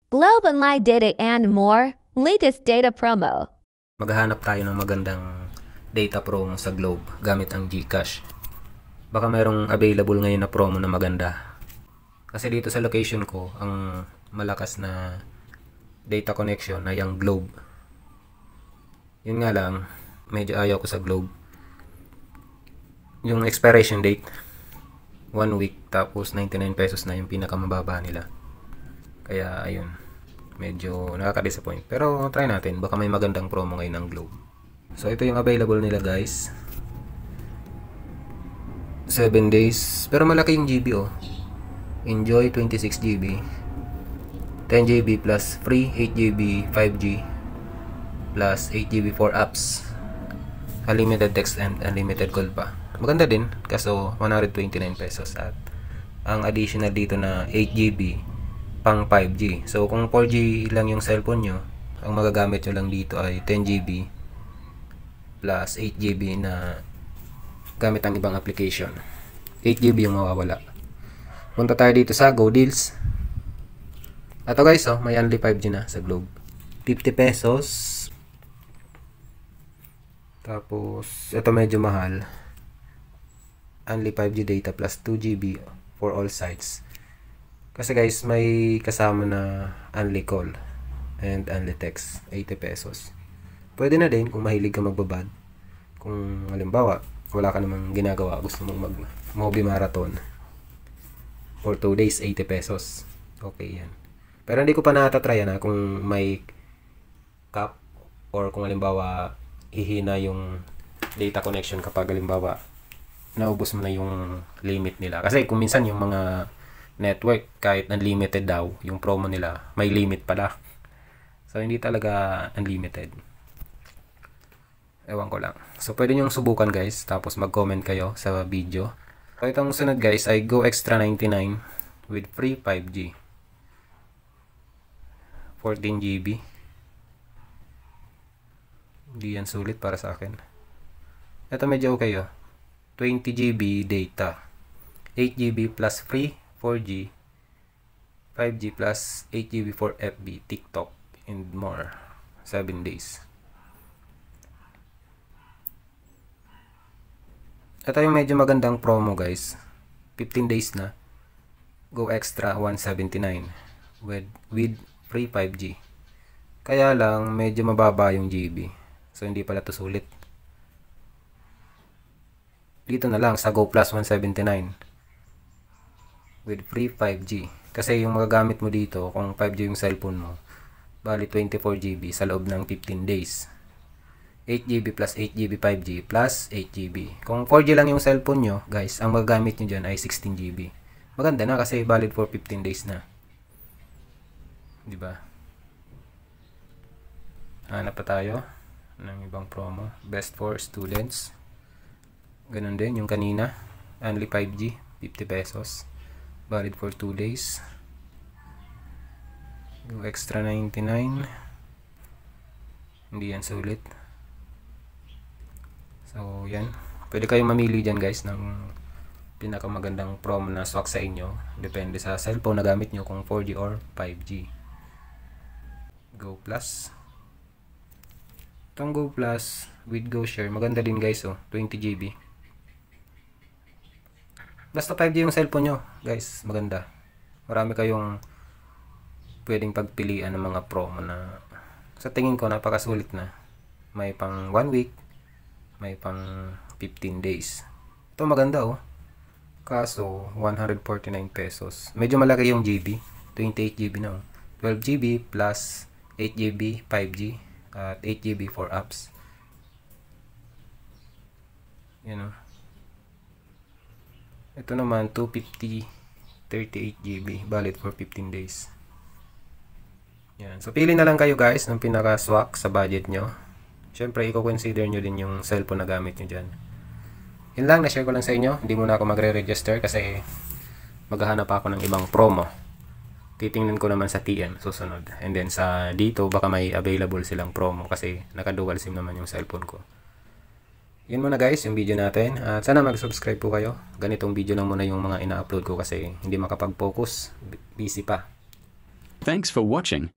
Globe Online Data and more. Latest data promo. Maghahanap tayo ng magandang data promo sa Globe gamit ang GCash. Baka mayroong available ngayon na promo na maganda. Kasi dito sa location ko, ang malakas na data connection ay ang Globe. Yun nga lang, medyo ayaw ko sa Globe. Yung expiration date, 1 week, tapos 99 pesos na yung pinakamababa nila. Kaya ayun, medyo nakaka-disappoint. Pero try natin, baka may magandang promo ngayon ng Globe. So ito yung available nila guys. 7 days, pero malaki yung GB oh. Enjoy 26 GB, 10 GB plus free 8 GB 5G plus 8 GB for apps, unlimited text and unlimited call pa. Maganda din, kaso 129 pesos. At ang additional dito na 8 GB pang 5G. So kung 4G lang yung cellphone nyo, ang magagamit nyo lang dito ay 10 GB plus 8 GB na gamit ang ibang application. 8 GB yung mawawala. Punta tayo dito sa Go Deals. Ito guys, oh, may only 5G na sa Globe. 50 pesos. Tapos, ito medyo mahal. Only 5G data plus 2 GB for all sites. Kasi guys, may kasama na only call and only text. 80 pesos. Pwede na din kung mahilig ka magbabad. Kung halimbawa, wala ka namang ginagawa, gusto mong mag-movie marathon. For 2 days, 80 pesos. Okay yan. Pero hindi ko pa natatry na kung may cap or kung halimbawa hihina yung data connection kapag halimbawa naubos mo na yung limit nila. Kasi kung minsan yung mga network kahit unlimited daw, yung promo nila may limit pala. So hindi talaga unlimited. Ewan ko lang. So pwede nyo subukan guys, tapos mag-comment kayo sa video. So itong sunod guys ay Go Extra 99 with free 5G. 14 GB. Hindi yan sulit para sa akin. Ito medyo okay oh. 20 GB data. 8 GB plus free 4G. 5G plus 8 GB for FB, TikTok, and more. 7 days. Ito yung medyo magandang promo guys. 15 days na. Go Extra 179 with free 5G. Kaya lang medyo mababa yung GB. So hindi pala to sulit. Dito na lang sa Go Plus 179 with free 5G. Kasi yung magagamit mo dito, kung 5G yung cellphone mo, bali 24 GB sa loob ng 15 days. 8 GB plus 8 GB 5G plus 8 GB. Kung 4G lang yung cellphone nyo, guys, ang magagamit nyo dyan ay 16 GB. Maganda na kasi valid for 15 days na. Diba? Hanap pa tayo ng ibang promo. Best for students. Ganun din yung kanina. Only 5G, 50 pesos. Valid for 2 days. Go Extra 99. Hindi yan sulit. So, yan. Pwede kayong mamili dyan guys ng pinakamagandang promo na swak sa inyo. Depende sa cellphone na gamit nyo kung 4G or 5G. Go Plus. Itong Go Plus with Go Share, maganda din guys oh. 20 GB. Basta 5G yung cellphone nyo guys, maganda. Marami kayong pwedeng pagpilian ng mga promo na sa tingin ko napakasulit na. May pang 1 week, may pang 15 days. Ito maganda oh. Kaso 149 pesos. Medyo malaki yung GB. 28 GB na oh. 12 GB plus 8 GB 5G at 8 GB for apps. Yan oh. Ito naman 250 38 GB valid for 15 days. Yan. So pili na lang kayo guys ng pinaka-swak sa budget nyo. Siyempre, i-consider nyo din yung cellphone na gamit nyo dyan. Yun lang, na-share ko lang sa inyo. Hindi muna ako magre-register kasi maghahanap ako ng ibang promo. Titingnan ko naman sa TM susunod. And then sa dito, baka may available silang promo kasi naka-dual SIM naman yung cellphone ko. Yun muna guys, yung video natin. At sana mag-subscribe po kayo. Ganitong video lang muna yung mga ina-upload ko kasi hindi makapag-focus. Busy pa. Thanks for watching.